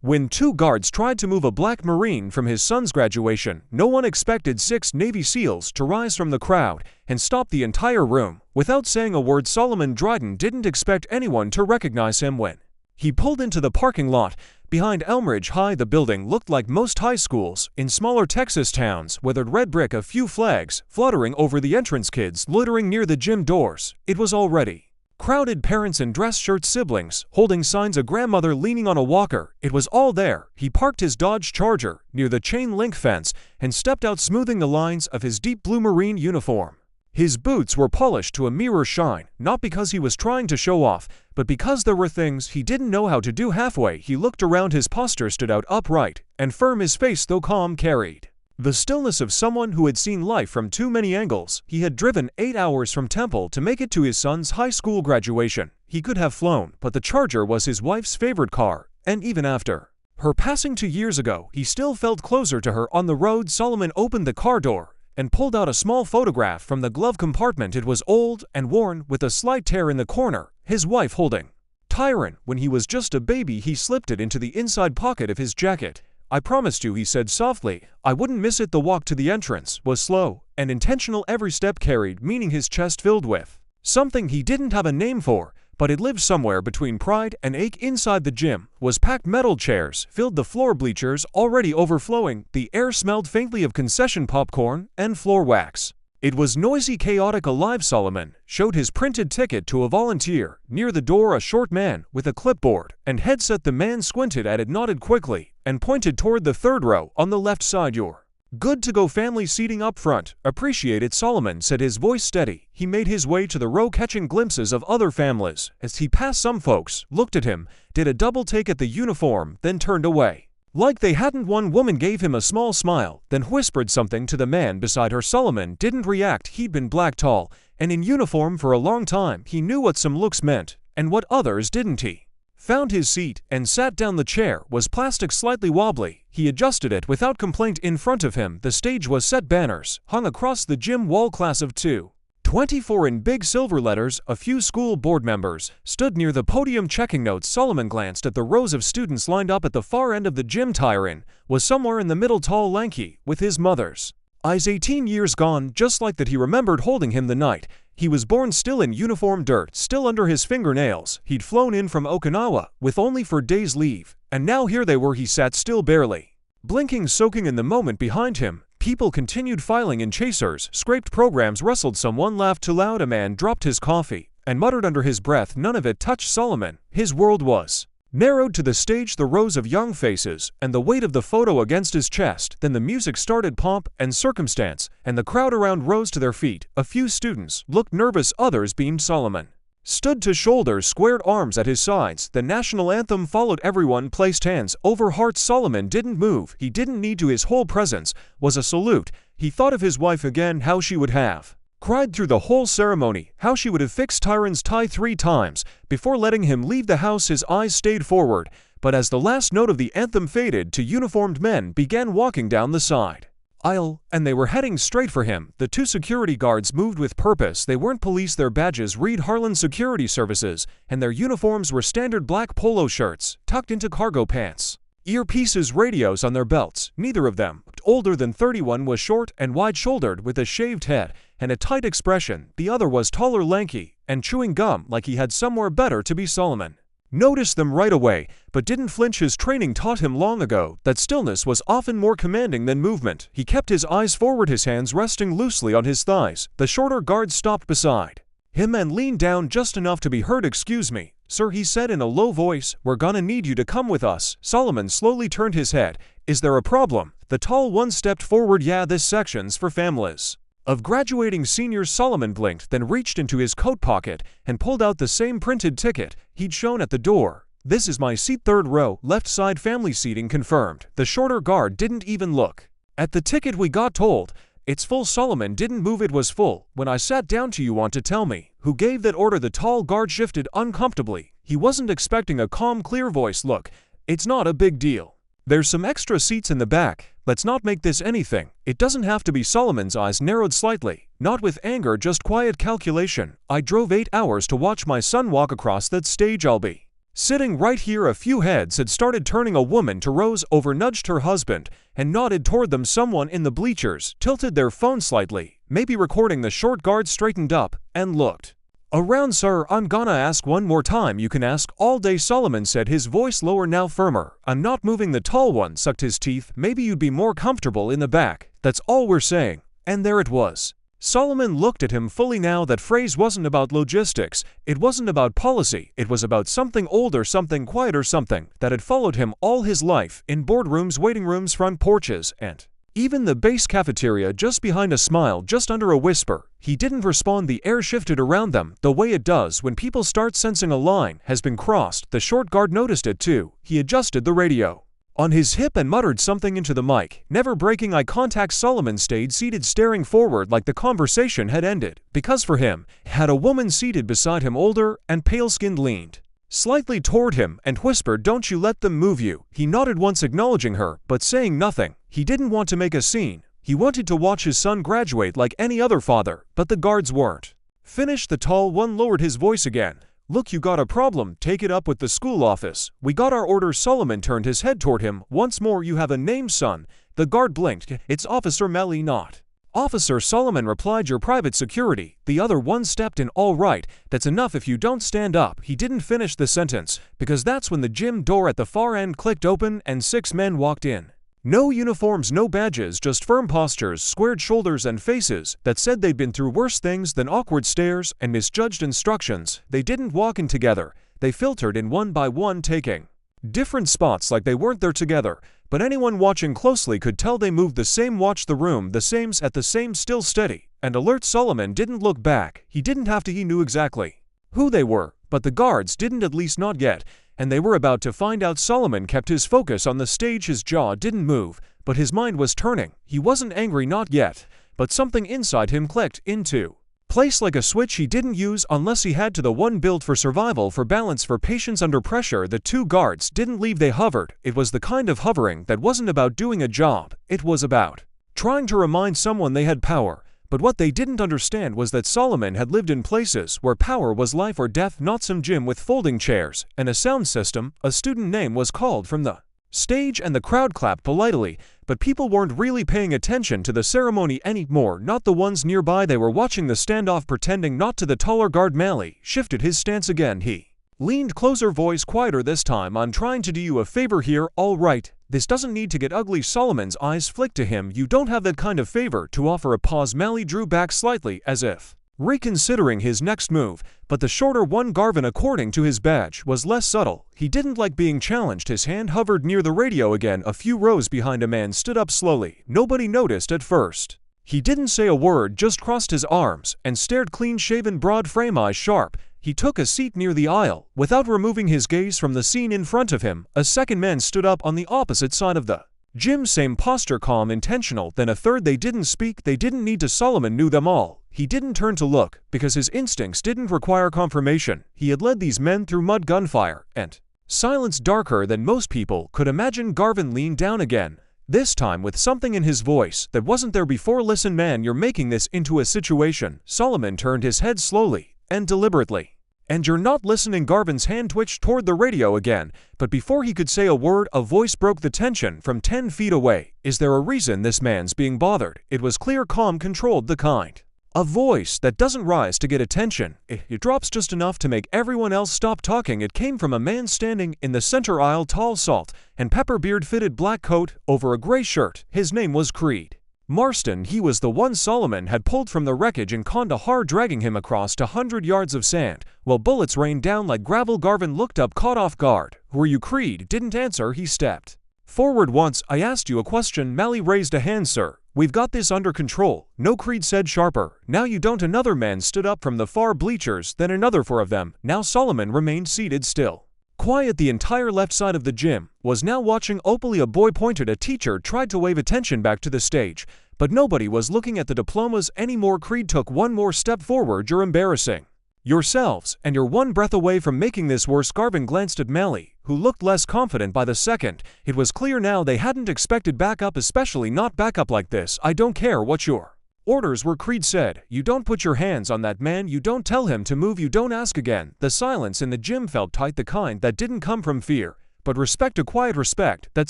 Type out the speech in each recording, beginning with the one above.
When two guards tried to move a black Marine from his son's graduation, no one expected 6 Navy SEALs to rise from the crowd and stop the entire room. Without saying a word, Solomon Dryden didn't expect anyone to recognize him when he pulled into the parking lot behind Elmridge High. The building looked like most high schools in smaller Texas towns, weathered red brick, a few flags fluttering over the entrance, kids loitering near the gym doors. It was already crowded, parents in dress shirts, siblings holding signs, a grandmother leaning on a walker. It was all there. He parked his Dodge Charger near the chain link fence and stepped out, smoothing the lines of his deep blue Marine uniform. His boots were polished to a mirror shine, not because he was trying to show off, but because there were things he didn't know how to do halfway. He looked around. His posture stood out, upright and firm, his face, though calm, carried the stillness of someone who had seen life from too many angles. He had driven 8 hours from Temple to make it to his son's high school graduation. He could have flown, but the Charger was his wife's favorite car, and even after her passing 2 years ago, he still felt closer to her on the road. Solomon opened the car door and pulled out a small photograph from the glove compartment. It was old and worn, with a slight tear in the corner. His wife holding Tyron when he was just a baby. He slipped it into the inside pocket of his jacket. "I promised you," he said softly, "I wouldn't miss it." The walk to the entrance was slow and intentional. Every step carried meaning. His chest filled with something he didn't have a name for, but it lived somewhere between pride and ache. Inside the gym was packed. Metal chairs filled the floor, bleachers already overflowing. The air smelled faintly of concession popcorn and floor wax. It was noisy, chaotic, alive. Solomon showed his printed ticket to a volunteer near the door, a short man with a clipboard and headset. The man squinted at it, nodded quickly, and pointed toward the third row on the left side. "You're good to go. Family seating up front." "Appreciate it," Solomon said, his voice steady. He made his way to the row, catching glimpses of other families. As he passed, some folks looked at him, did a double take at the uniform, then turned away like they hadn't. One woman gave him a small smile, then whispered something to the man beside her. Solomon didn't react. He'd been black, tall, and in uniform for a long time. He knew what some looks meant and what others didn't. He found his seat and sat down. The chair was plastic, slightly wobbly. He adjusted it without complaint. In front of him, the stage was set. Banners hung across the gym wall. "Class of 2024" in big silver letters. A few school board members stood near the podium checking notes. Solomon glanced at the rows of students lined up at the far end of the gym. Tyron was somewhere in the middle, tall, lanky, with his mother's eyes 18 years gone, just like that. He remembered holding him the night he was born, still in uniform, dirt still under his fingernails. He'd flown in from Okinawa with only 4 days leave, and now here they were. He sat still, barely blinking, soaking in the moment. Behind him, people continued filing in. Chasers scraped, programs rustled. Someone laughed too loud. A man dropped his coffee and muttered under his breath, "None of it touched Solomon." His world was narrowed to the stage, the rows of young faces, and the weight of the photo against his chest. Then the music started, pomp and circumstance, and the crowd around rose to their feet. A few students looked nervous, others beamed. Solomon stood to shoulders, squared arms at his sides. The national anthem followed. Everyone placed hands over hearts. Solomon didn't move. He didn't need to. His whole presence was a salute. He thought of his wife again, how she would have cried through the whole ceremony, how she would have fixed Tyron's tie 3 times before letting him leave the house. His eyes stayed forward, but as the last note of the anthem faded to, uniformed men began walking down the side aisle, and they were heading straight for him. The 2 security guards moved with purpose. They weren't police. Their badges read Harlan Security Services, and their uniforms were standard black polo shirts tucked into cargo pants. Earpieces, radios on their belts. Neither of them looked older than 31 was short and wide-shouldered with a shaved head and a tight expression. The other was taller, lanky, and chewing gum like he had somewhere better to be. Solomon noticed them right away, but didn't flinch. His training taught him long ago that stillness was often more commanding than movement. He kept his eyes forward, his hands resting loosely on his thighs. The shorter guard stopped beside him and leaned down just enough to be heard. "Excuse me, sir," he said in a low voice, "we're gonna need you to come with us." Solomon slowly turned his head. "Is there a problem?" The tall one stepped forward. "Yeah, this section's for families of graduating seniors." Solomon blinked, then reached into his coat pocket and pulled out the same printed ticket he'd shown at the door. "This is my seat, 3rd row, left side, family seating confirmed." The shorter guard didn't even look at the ticket. "We got told it's full." Solomon didn't move. "It was full when I sat down. Do you want to tell me who gave that order?" The tall guard shifted uncomfortably. He wasn't expecting a calm, clear voice. "Look, it's not a big deal. There's some extra seats in the back. Let's not make this anything. It doesn't have to be." Solomon's eyes narrowed slightly, not with anger, just quiet calculation. "I drove 8 hours to watch my son walk across that stage. I'll be Sitting right here, a few heads had started turning. A woman to Rose over-nudged her husband and nodded toward them. Someone in the bleachers tilted their phone slightly, maybe recording. The short guard straightened up and looked around. Sir, I'm gonna ask one more time. You can ask all day, Solomon said, his voice lower, now firmer. I'm not moving. The tall one sucked his teeth. Maybe you'd be more comfortable in the back. That's all we're saying. And there it was. Solomon looked at him fully now. That phrase wasn't about logistics, it wasn't about policy, it was about something older, something quieter, something that had followed him all his life, in boardrooms, waiting rooms, front porches, and even the base cafeteria. Just behind a smile, just under a whisper. He didn't respond. The air shifted around them, the way it does when people start sensing a line has been crossed. The short guard noticed it too. He adjusted the radio on his hip and muttered something into the mic, never breaking eye contact. Solomon stayed seated, staring forward like the conversation had ended, because for him, had a woman seated beside him, older and pale-skinned, leaned slightly toward him and whispered, "Don't you let them move you." He nodded once, acknowledging her, but saying nothing. He didn't want to make a scene. He wanted to watch his son graduate like any other father, but the guards weren't finished. The tall one lowered his voice again. "Look, you got a problem, take it up with the school office. We got our orders." Solomon turned his head toward him once more. "You have a name, son?" The guard blinked. "It's Officer Melly." "Not officer," Solomon replied. "Your private security." The other one stepped in. "All right, that's enough if you don't stand up." He didn't finish the sentence, because that's when the gym door at the far end clicked open and 6 men walked in. No uniforms, no badges, just firm postures, squared shoulders, and faces that said they'd been through worse things than awkward stares and misjudged instructions. They didn't walk in together. They filtered in one by one, taking different spots like they weren't there together. But anyone watching closely could tell they moved the same, watched the room the same, at the same, still steady and alert. Solomon didn't look back. He didn't have to. He knew exactly who they were, but the guards didn't, at least not yet. And they were about to find out. Solomon kept his focus on the stage. His jaw didn't move, but his mind was turning. He wasn't angry, not yet, but something inside him clicked into place like a switch he didn't use unless he had to. The one built for survival, for balance, for patience under pressure. The 2 guards didn't leave. They hovered. It was the kind of hovering that wasn't about doing a job. It was about trying to remind someone they had power. But what they didn't understand was that Solomon had lived in places where power was life or death, not some gym with folding chairs and a sound system. A student name was called from the stage and the crowd clapped politely, but people weren't really paying attention to the ceremony anymore, not the ones nearby. They were watching the standoff, pretending not to. The taller guard Mally shifted his stance again. He leaned closer, voice quieter this time. "I'm trying to do you a favor here, all right? This doesn't need to get ugly." Solomon's eyes flicked to him. "You don't have that kind of favor to offer." A pause. Mally drew back slightly, as if reconsidering his next move, but the shorter one, Garvin, according to his badge, was less subtle. He didn't like being challenged. His hand hovered near the radio again. A few rows behind, a man stood up slowly. Nobody noticed at first. He didn't say a word, just crossed his arms and stared, clean-shaven, broad frame, eyes sharp. He took a seat near the aisle, without removing his gaze from the scene in front of him. A second man stood up on the opposite side of the gym, same posture, calm, intentional. Then a third. They didn't speak, they didn't need to. Solomon knew them all. He didn't turn to look, because his instincts didn't require confirmation. He had led these men through mud, gunfire, and silence darker than most people could imagine. Garvin leaned down again, this time with something in his voice that wasn't there before. "Listen, man, you're making this into a situation." Solomon turned his head slowly and deliberately. "And you're not listening." Garvin's hand twitched toward the radio again, but before he could say a word, a voice broke the tension from 10 feet away. "Is there a reason this man's being bothered?" It was clear, calm, controlled, the kind a voice that doesn't rise to get attention. It drops just enough to make everyone else stop talking. It came from a man standing in the center aisle, tall, salt and pepper beard, fitted black coat over a gray shirt. His name was Creed Marston. He was the one Solomon had pulled from the wreckage in Kandahar, dragging him across 100 yards of sand, while bullets rained down like gravel. Garvin looked up, caught off guard. "Who are you?" Creed didn't answer. He stepped forward. "Once I asked you a question." Mally raised a hand. "Sir, we've got this under control." "No," Creed said sharper. "Now you don't." Another man stood up from the far bleachers, then another, 4 of them. Now Solomon remained seated still. Quiet. The entire left side of the gym was now watching opally. A boy pointed. A teacher tried to wave attention back to the stage, but nobody was looking at the diplomas anymore. Creed took one more step forward. "You're embarrassing yourselves, and you're one breath away from making this worse." Garvin glanced at Mally, who looked less confident by the second. It was clear now they hadn't expected backup, especially not backup like this. "I don't care what you're Orders were, Creed said. You don't put your hands on that man, you don't tell him to move, you don't ask again. The silence in the gym felt tight, the kind that didn't come from fear, but respect, a quiet respect that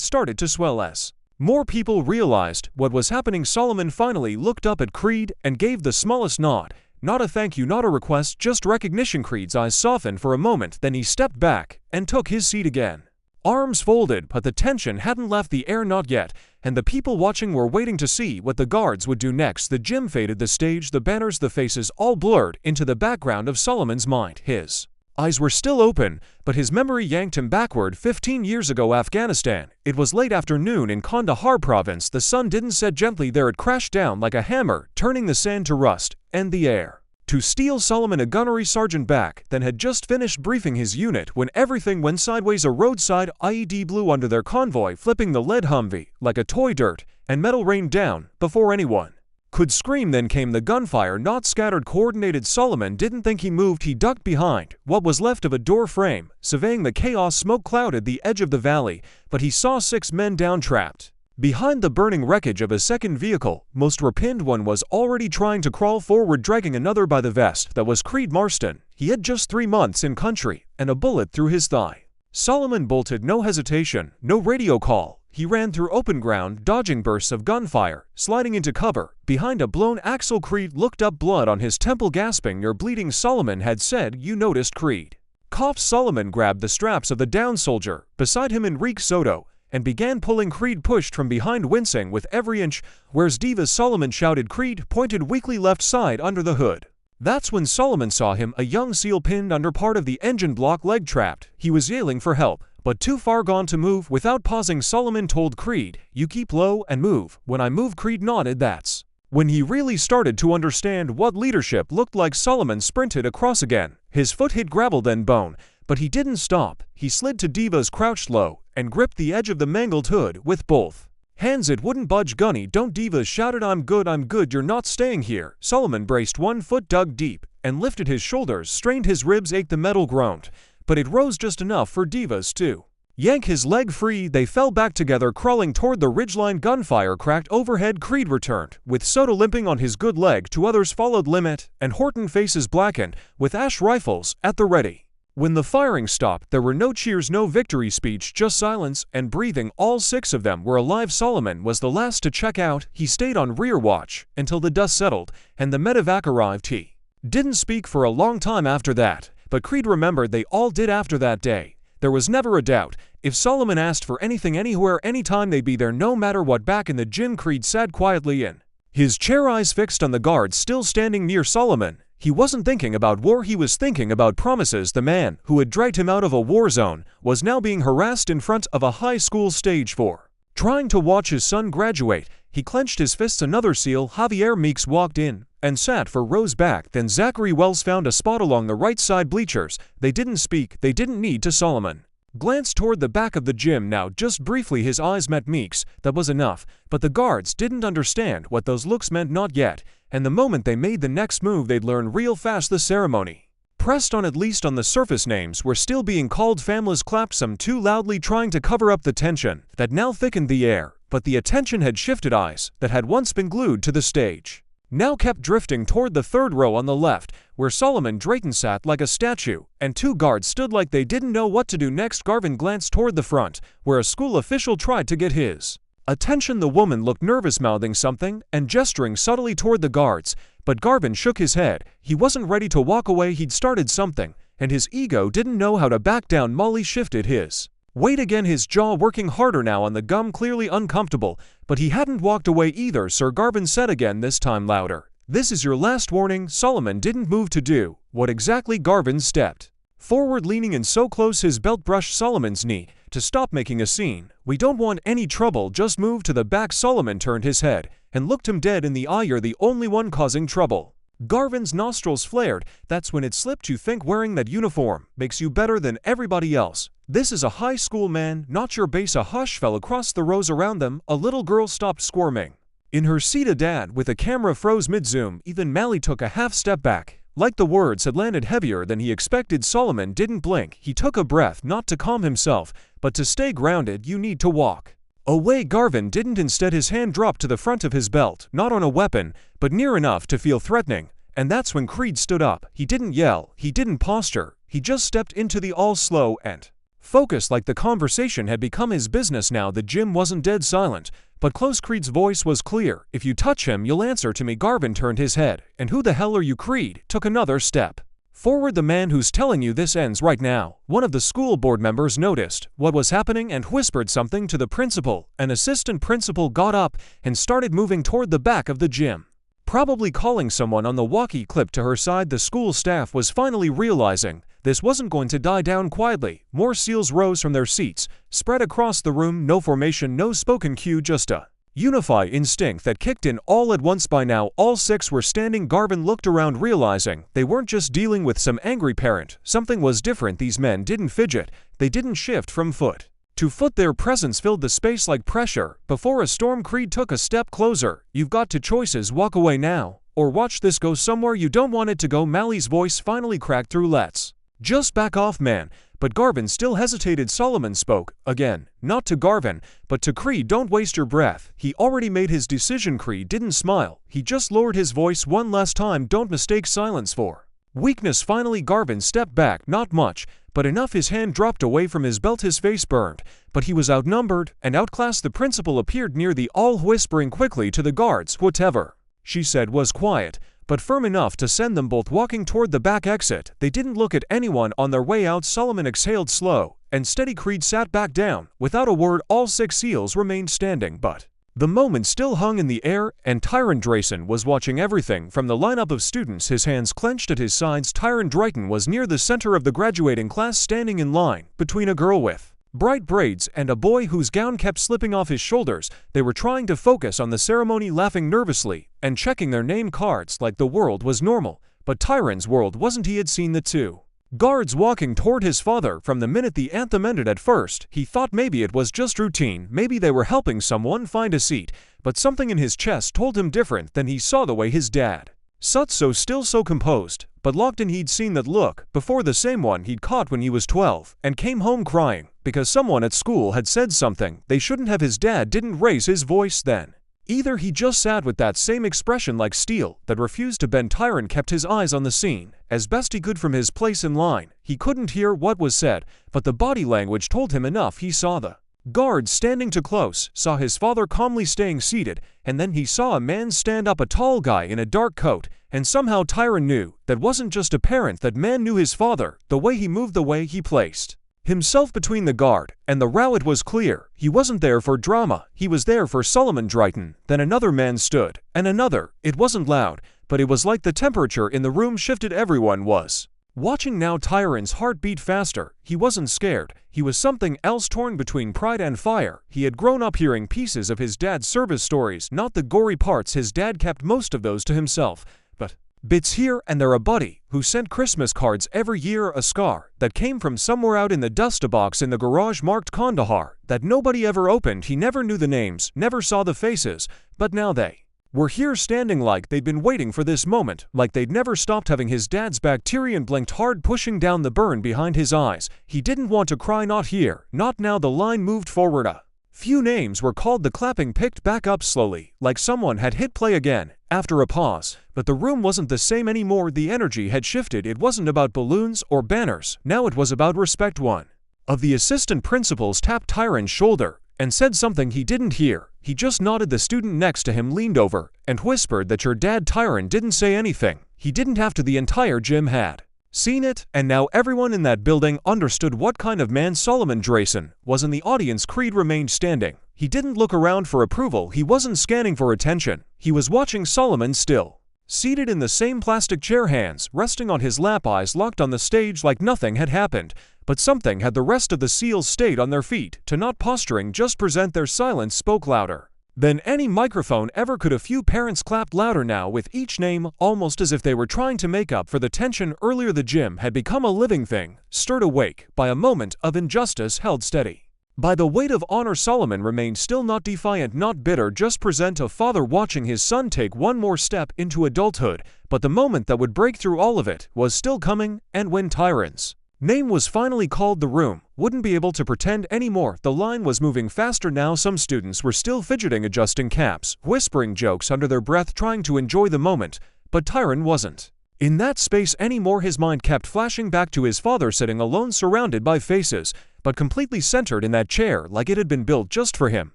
started to swell as more people realized what was happening. Solomon finally looked up at Creed and gave the smallest nod. Not a thank you, not a request, just recognition. Creed's eyes softened for a moment, then he stepped back and took his seat again. Arms folded, but the tension hadn't left the air, not yet, and the people watching were waiting to see what the guards would do next. The gym faded, the stage, the banners, the faces all blurred into the background of Solomon's mind. His eyes were still open, but his memory yanked him backward. 15 years ago, Afghanistan. It was late afternoon in Kandahar province. The sun didn't set gently there, it crashed down like a hammer, turning the sand to rust and the air to steel. Solomon, a gunnery sergeant back then, had just finished briefing his unit when everything went sideways. A roadside IED blew under their convoy, flipping the lead Humvee like a toy. Dirt and metal rained down before anyone could scream. Then came the gunfire, not scattered, coordinated. Solomon didn't think he moved. He ducked behind what was left of a door frame, surveying the chaos. Smoke clouded the edge of the valley, but he saw 6 men down, trapped behind the burning wreckage of a second vehicle. Most repinned one was already trying to crawl forward, dragging another by the vest. That was Creed Marston. He had just 3 months in country and a bullet through his thigh. Solomon bolted, no hesitation, no radio call. He ran through open ground, dodging bursts of gunfire, sliding into cover behind a blown axle. Creed looked up, blood on his temple, gasping. You're bleeding. Solomon had said. You noticed? Creed coughed. Solomon grabbed the straps of the down soldier beside him, Enrique Soto, and began pulling. Creed pushed from behind, wincing with every inch. Where's Diva? Solomon shouted. Creed pointed weakly left side under the hood. That's when Solomon saw him, a young SEAL pinned under part of the engine block, leg trapped. He was yelling for help, but too far gone to move. Without pausing, Solomon told Creed, you keep low and move. When I move. Creed nodded. That's when he really started to understand what leadership looked like. Solomon sprinted across again. His foot hit gravel, then bone, but he didn't stop. He slid to Diva's, crouched low, and gripped the edge of the mangled hood with both hands. It wouldn't budge. Gunny, don't. Diva shouted. I'm good, you're not staying here. Solomon braced, one foot dug deep, and lifted his shoulders, strained. His ribs ached, the metal groaned, but it rose just enough for Diva's to yank his leg free. They fell back together, crawling toward the ridgeline. Gunfire cracked overhead. Creed returned, with Soto limping on his good leg. 2 others followed, Limit and Horton, faces blackened, with ash rifles at the ready. When the firing stopped, there were no cheers, no victory speech, just silence and breathing. All 6 of them were alive. Solomon was the last to check out. He stayed on rear watch until the dust settled and the medevac arrived. He didn't speak for a long time after that, but Creed remembered they all did after that day. There was never a doubt. If Solomon asked for anything, anywhere, anytime, they'd be there no matter what. Back in the gym, Creed sat quietly in his chair, eyes fixed on the guards still standing near Solomon. He wasn't thinking about war, he was thinking about promises. The man who had dragged him out of a war zone was now being harassed in front of a high school stage for trying to watch his son graduate. He clenched his fists. Another SEAL, Javier Meeks, walked in and sat for rows back. Then Zachary Wells found a spot along the right side bleachers. They didn't speak, they didn't need to. Solomon glanced toward the back of the gym now, just briefly. His eyes met Meeks. That was enough, but the guards didn't understand what those looks meant, not yet. And the moment they made the next move, they'd learn real fast. The ceremony pressed on, at least on the surface. Names were still being called. Families clapped, some too loudly, trying to cover up the tension that now thickened the air. But the attention had shifted. Eyes that had once been glued to the stage now kept drifting toward the 3rd row on the left, where Solomon Drayton sat like a statue, and 2 guards stood like they didn't know what to do next. Garvin glanced toward the front, where a school official tried to get his attention. The woman looked nervous, mouthing something and gesturing subtly toward the guards, but Garvin shook his head. He wasn't ready to walk away. He'd started something, and his ego didn't know how to back down. Molly shifted his weight again, his jaw working harder now on the gum, clearly uncomfortable, but he hadn't walked away either. Sir, Garvin said again, this time louder. This is your last warning. Solomon didn't move to do what exactly. Garvin stepped forward, leaning in so close his belt brushed Solomon's knee. To stop making a scene. We don't want any trouble, just move to the back. Solomon turned his head and looked him dead in the eye. You're the only one causing trouble. Garvin's nostrils flared. That's when it slipped. You think wearing that uniform makes you better than everybody else. This is a high school, man, not your base. A hush fell across the rows around them. A little girl stopped squirming in her seat. A dad with a camera froze mid-zoom. Even Mally took a half step back. Like the words had landed heavier than he expected. Solomon didn't blink. He took a breath, not to calm himself, but to stay grounded. You need to walk Away Garvin didn't. Instead his hand dropped to the front of his belt, not on a weapon, but near enough to feel threatening. And that's when Creed stood up. He didn't yell, he didn't posture, he just stepped into the all slow and focused like the conversation had become his business now. The gym wasn't dead silent, but close. Creed's voice was clear. If you touch him, you'll answer to me. Garvin turned his head. And who the hell are you? Creed took another step forward. The man who's telling you this ends right now. One of the school board members noticed what was happening and whispered something to the principal. An assistant principal got up and started moving toward the back of the gym, probably calling someone on the walkie. Clipped to her side, the school staff was finally realizing this wasn't going to die down quietly. More SEALs rose from their seats, spread across the room. No formation, no spoken cue, just a unified instinct that kicked in all at once. By now, all 6 were standing. Garvin looked around, realizing they weren't just dealing with some angry parent. Something was different. These men didn't fidget. They didn't shift from foot to foot. Their presence filled the space like pressure before a storm. Creed took a step closer. You've got 2 choices. Walk away now, or watch this go somewhere you don't want it to go. Mally's voice finally cracked through. Let's just back off, man. But Garvin still hesitated. Solomon spoke again, not to Garvin, but to Creed. Don't waste your breath. He already made his decision. Creed didn't smile. He just lowered his voice one last time. Don't mistake silence for weakness. Finally, Garvin stepped back. Not much, but enough. His hand dropped away from his belt. His face burned, but he was outnumbered and outclassed. The principal appeared near the all, whispering quickly to the guards. Whatever she said was quiet, but firm enough to send them both walking toward the back exit. They didn't look at anyone on their way out. Solomon exhaled slow and steady. Creed sat back down. Without a word, all 6 SEALs remained standing, but the moment still hung in the air, and Tyron Drayson was watching everything from the lineup of students, his hands clenched at his sides. Tyron Drayton was near the center of the graduating class, standing in line between a girl with bright braids and a boy whose gown kept slipping off his shoulders. They were trying to focus on the ceremony, laughing nervously and checking their name cards like the world was normal. But Tyron's world wasn't. He had seen the 2 guards walking toward his father from the minute the anthem ended. At first, he thought maybe it was just routine, maybe they were helping someone find a seat, but something in his chest told him different. Then he saw the way his dad sat, so still, so composed, but locked in. He'd seen that look before, the same one he'd caught when he was 12 and came home crying because someone at school had said something they shouldn't have. His dad didn't raise his voice then either. He just sat with that same expression like steel that refused to bend. Tyron kept his eyes on the scene as best he could from his place in line. He couldn't hear what was said, but the body language told him enough. He saw the guards standing too close, saw his father calmly staying seated, and then he saw a man stand up, a tall guy in a dark coat. And somehow Tyron knew that wasn't just apparent. That man knew his father. The way he moved, the way he placed himself between the guard and the row, it was clear. He wasn't there for drama. He was there for Solomon Drayton. Then another man stood, and another. It wasn't loud, but it was like the temperature in the room shifted. Everyone was watching now. Tyron's heart beat faster. He wasn't scared. He was something else, torn between pride and fire. He had grown up hearing pieces of his dad's service stories, not the gory parts. His dad kept most of those to himself, but bits here and there. A buddy who sent Christmas cards every year, a scar that came from somewhere out in the dust, a box in the garage marked Kandahar that nobody ever opened. He never knew the names, never saw the faces, but now they were here standing like they'd been waiting for this moment, like they'd never stopped having his dad's back. Tyrion blinked hard, pushing down the burn behind his eyes. He didn't want to cry, not here, not now. The line moved forward. A few names were called. The clapping picked back up slowly, like someone had hit play again after a pause. But the room wasn't the same anymore. The energy had shifted. It wasn't about balloons or banners. Now it was about respect. One of the assistant principals tapped Tyron's shoulder and said something he didn't hear. He just nodded. The student next to him leaned over and whispered that your dad. Tyron didn't say anything. He didn't have to. The entire gym had seen it, and now everyone in that building understood what kind of man Solomon Drayson was. In the audience, Creed remained standing. He didn't look around for approval. He wasn't scanning for attention. He was watching Solomon, still seated in the same plastic chair, hands resting on his lap, eyes locked on the stage like nothing had happened. But something had. The rest of the SEALs stayed on their feet, to not posturing, just present. Their silence spoke louder than any microphone ever could. A few parents clapped louder now with each name, almost as if they were trying to make up for the tension earlier. The gym had become a living thing, stirred awake by a moment of injustice, held steady by the weight of honor. Solomon remained still, not defiant, not bitter, just present. A father watching his son take one more step into adulthood. But the moment that would break through all of it was still coming, and when Tyron's Name was finally called. The room wouldn't be able to pretend anymore. The line was moving faster now. Some students were still fidgeting, adjusting caps, whispering jokes under their breath, trying to enjoy the moment. But Tyron wasn't in that space anymore. His mind kept flashing back to his father sitting alone, surrounded by faces, but completely centered in that chair like it had been built just for him.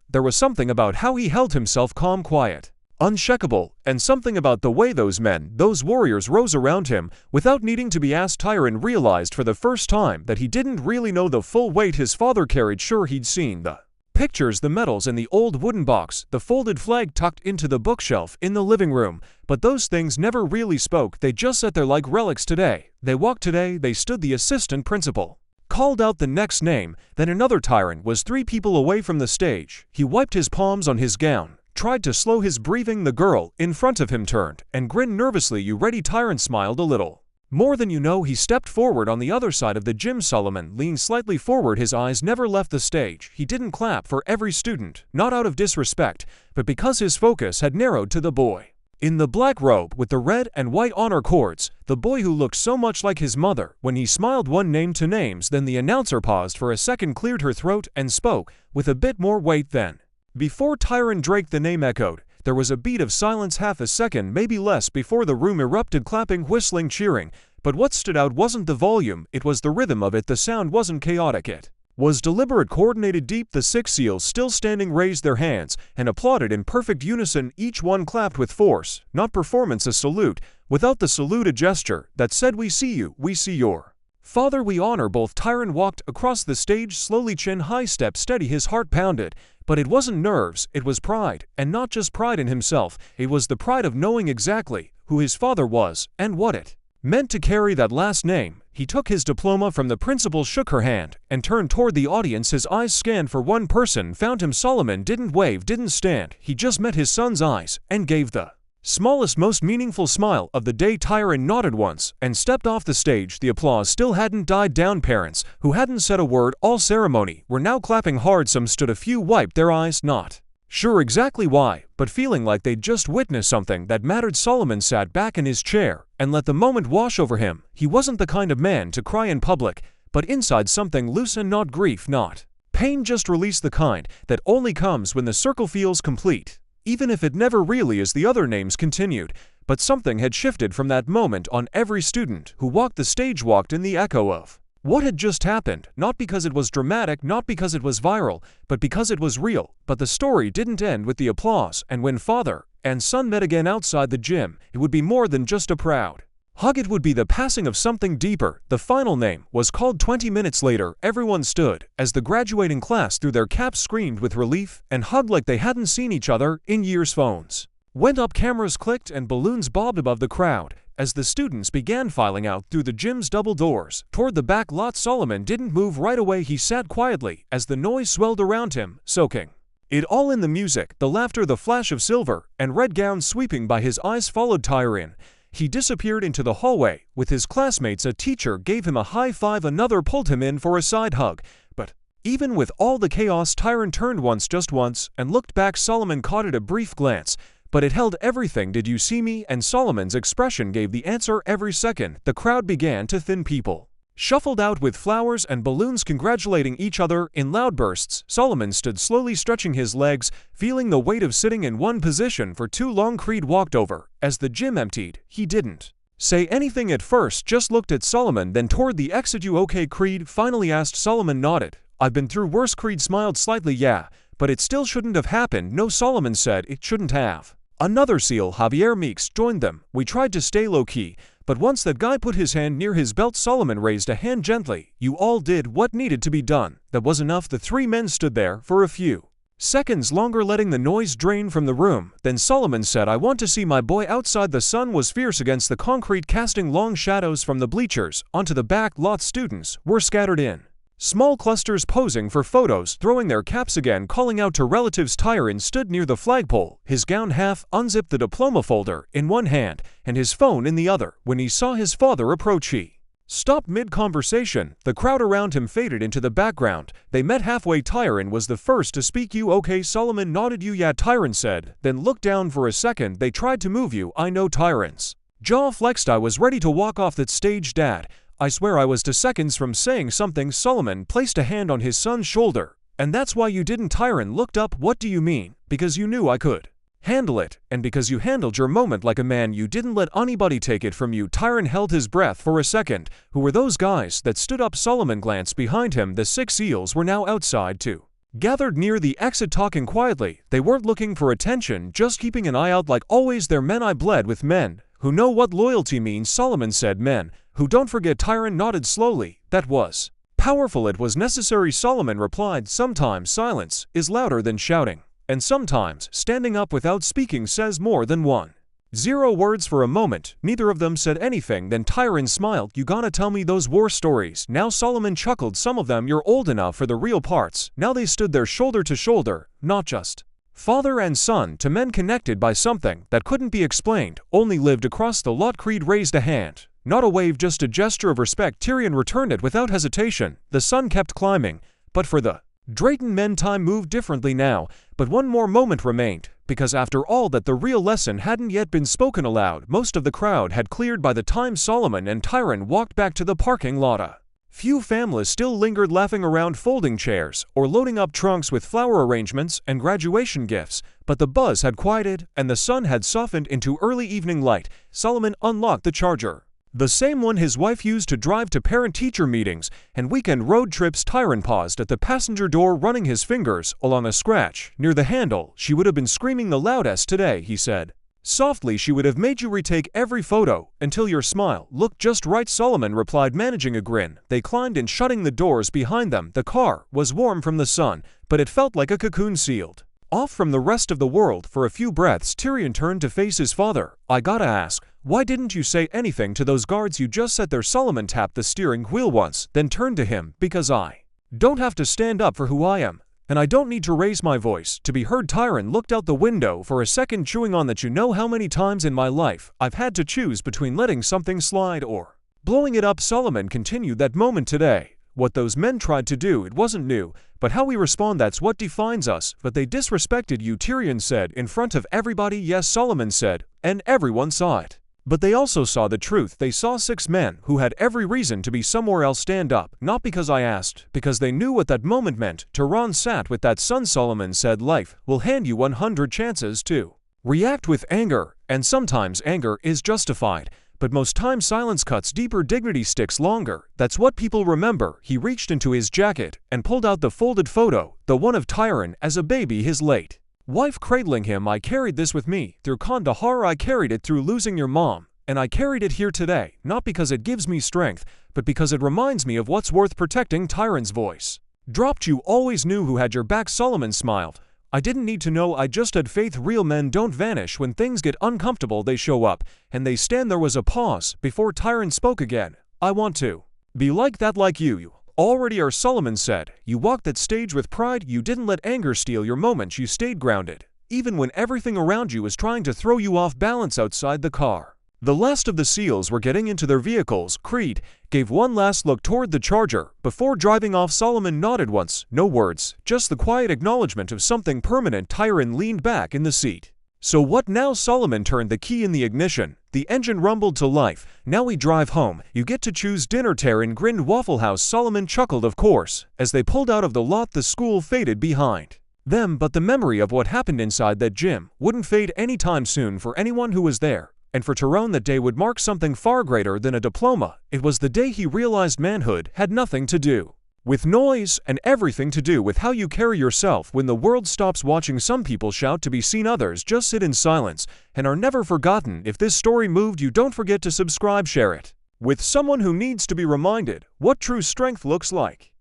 There was something about how he held himself, calm, quiet, unshakable, and something about the way those men, those warriors, rose around him without needing to be asked. Tyron realized for the first time that he didn't really know the full weight his father carried. Sure, he'd seen the pictures, the medals in the old wooden box, the folded flag tucked into the bookshelf in the living room, but those things never really spoke. They just sat there like relics. Today, they walked. Today, they stood. The assistant principal called out the next name, then another. Tyron was 3 people away from the stage. He wiped his palms on his gown, tried to slow his breathing. The girl in front of him turned and grinned nervously. You ready? Tyron smiled a little more than you know. He stepped forward. On the other side of the gym, Solomon leaned slightly forward. His eyes never left the stage. He didn't clap for every student, not out of disrespect, but because his focus had narrowed to the boy in the black robe with the red and white honor cords, the boy who looked so much like his mother. When he smiled one name to names, then the announcer paused for a second, cleared her throat, and spoke with a bit more weight than before. Tyron Drake. The name echoed. There was a beat of silence, half a second, maybe less, before the room erupted, clapping, whistling, cheering. But what stood out wasn't the volume, it was the rhythm of it. The sound wasn't chaotic, it was deliberate, coordinated, deep. The 6 SEALs, still standing, raised their hands and applauded in perfect unison. Each one clapped with force, not performance, a salute. Without the salute, a gesture that said, "We see you, we see your father, we honor both." Tyron walked across the stage slowly, chin high, step steady. His heart pounded. But it wasn't nerves, it was pride, and not just pride in himself. It was the pride of knowing exactly who his father was and what it meant to carry that last name. He took his diploma from the principal, shook her hand, and turned toward the audience. His eyes scanned for one person, found him. Solomon didn't wave, didn't stand. He just met his son's eyes and gave the smallest, most meaningful smile of the day. Tyron nodded once and stepped off the stage. The applause still hadn't died down. Parents, who hadn't said a word all ceremony, were now clapping hard. Some stood. A few wiped their eyes, not sure exactly why, but feeling like they'd just witnessed something that mattered. Solomon sat back in his chair and let the moment wash over him. He wasn't the kind of man to cry in public, but inside something loose, and not grief, not pain, just release, the kind that only comes when the circle feels complete, even if it never really is. The other names continued, but something had shifted from that moment on. Every student who walked the stage walked in the echo of what had just happened, not because it was dramatic, not because it was viral, but because it was real. But the story didn't end with the applause, and when father and son met again outside the gym, it would be more than just a proud hug. It would be the passing of something deeper. The final name was called. 20 minutes later, everyone stood as the graduating class threw their caps, screamed with relief, and hugged like they hadn't seen each other in years. Phones went up, cameras clicked, and balloons bobbed above the crowd as the students began filing out through the gym's double doors toward the back lot. Solomon didn't move right away. He sat quietly as the noise swelled around him, soaking it all in. The music, the laughter, the flash of silver and red gowns sweeping by. His eyes followed Tyron. He disappeared into the hallway with his classmates. A teacher gave him a high five, another pulled him in for a side hug. But even with all the chaos, Tyron turned once, just once, and looked back. Solomon caught it, a brief glance, but it held everything. "Did you see me?" And Solomon's expression gave the answer. Every second, the crowd began to thin. People shuffled out with flowers and balloons, congratulating each other in loud bursts. Solomon stood slowly, stretching his legs, feeling the weight of sitting in one position for too long. Creed walked over as the gym emptied. He didn't say anything at first, just looked at Solomon, then toward the exit. "You okay?" Creed finally asked. Solomon nodded. "I've been through worse." Creed smiled slightly. "Yeah, but it still shouldn't have happened." "No," Solomon said, "it shouldn't have." Another SEAL, Javier Meeks, joined them. "We tried to stay low-key, but once that guy put his hand near his belt," Solomon raised a hand gently, "you all did what needed to be done. That was enough." The 3 men stood there for a few seconds longer, letting the noise drain from the room. Then Solomon said, "I want to see my boy." Outside, the sun was fierce against the concrete, casting long shadows from the bleachers onto the back lot. Students were scattered in small clusters, posing for photos, throwing their caps again, calling out to relatives. Tyron stood near the flagpole, his gown half unzipped, the diploma folder in one hand and his phone in the other. When he saw his father approach, he stopped mid-conversation. The crowd around him faded into the background. They met halfway. Tyron was the first to speak. "You okay?" Solomon nodded. "You yeah," Tyron said, then looked down for a second. "They tried to move you, I know." Tyron's jaw flexed. "I was ready to walk off that stage, Dad. I swear I was 2 seconds from saying something." Solomon placed a hand on his son's shoulder. "And that's why you didn't?" Tyron looked up. "What do you mean?" "Because you knew I could handle it, and because you handled your moment like a man. You didn't let anybody take it from you." Tyron held his breath for a second. Who were those guys that stood up? Solomon glanced behind him. The 6 seals were now outside too, gathered near the exit talking quietly. They weren't looking for attention, just keeping an eye out like always. "They're men. I bled with men who know what loyalty means," Solomon said. "Men who don't forget." Tyron nodded slowly. "That was powerful. It was necessary," Solomon replied. "Sometimes silence is louder than shouting. And sometimes standing up without speaking says more than 1-0 words." For a moment, neither of them said anything. Then Tyron smiled. "You gonna tell me those war stories now?" Solomon chuckled. "Some of them. You're old enough for the real parts." Now they stood there shoulder to shoulder, not just father and son, to men connected by something that couldn't be explained, only lived across the lot. Creed raised a hand. Not a wave, just a gesture of respect. Tyrion returned it without hesitation. The sun kept climbing, but for the Drayton men time moved differently now. But one more moment remained, because after all that the real lesson hadn't yet been spoken aloud. Most of the crowd had cleared by the time Solomon and Tyron walked back to the parking lot. A few families still lingered, laughing around folding chairs or loading up trunks with flower arrangements and graduation gifts. But the buzz had quieted and the sun had softened into early evening light. Solomon unlocked the Charger, the same one his wife used to drive to parent-teacher meetings and weekend road trips. Tyron paused at the passenger door, running his fingers along a scratch near the handle. "She would have been screaming the loudest today," he said softly. "She would have made you retake every photo until your smile looked just right." Solomon replied, managing a grin. They climbed in, shutting the doors behind them. The car was warm from the sun, but it felt like a cocoon sealed off from the rest of the world. For a few breaths, Tyrion turned to face his father. "I gotta ask, why didn't you say anything to those guards you just sat there?" Solomon tapped the steering wheel once, then turned to him. "Because I don't have to stand up for who I am, and I don't need to raise my voice to be heard." Tyron looked out the window for a second, chewing on that. "You know how many times in my life I've had to choose between letting something slide or blowing it up." Solomon continued, "That moment today, what those men tried to do, it wasn't new, but how we respond, that's what defines us." "But they disrespected you," Tyrion said, "in front of everybody." "Yes," Solomon said, "and everyone saw it. But they also saw the truth. They saw 6 men who had every reason to be somewhere else stand up. Not because I asked, because they knew what that moment meant." Tyron sat with that son. Solomon said, "Life will hand you 100 chances to react with anger, and sometimes anger is justified. But most times silence cuts deeper, dignity sticks longer. That's what people remember." He reached into his jacket and pulled out the folded photo, the one of Tyron as a baby, his late wife cradling him. "I carried this with me through Kandahar. I carried it through losing your mom. And I carried it here today, not because it gives me strength, but because it reminds me of what's worth protecting." Tyron's voice dropped. "You always knew who had your back." Solomon smiled. "I didn't need to know, I just had faith. Real men don't vanish. When things get uncomfortable, they show up, and they stand." There was a pause before Tyron spoke again. "I want to be like that, like you already are," Solomon said. "You walked that stage with pride. You didn't let anger steal your moments. You stayed grounded, even when everything around you was trying to throw you off balance." Outside the car, the last of the seals were getting into their vehicles. Creed gave one last look toward the Charger before driving off. Solomon nodded once. No words, just the quiet acknowledgement of something permanent. Tyron leaned back in the seat. "So what now?" Solomon turned the key in the ignition. The engine rumbled to life. "Now we drive home. You get to choose dinner." Tyron grinned. "Waffle House." Solomon chuckled. "Of course." As they pulled out of the lot, the school faded behind them, but the memory of what happened inside that gym wouldn't fade anytime soon for anyone who was there. And for Tyron, that day would mark something far greater than a diploma. It was the day he realized manhood had nothing to do with noise and everything to do with how you carry yourself when the world stops watching. Some people shout to be seen, others just sit in silence and are never forgotten. If this story moved you, don't forget to subscribe, share it with someone who needs to be reminded what true strength looks like.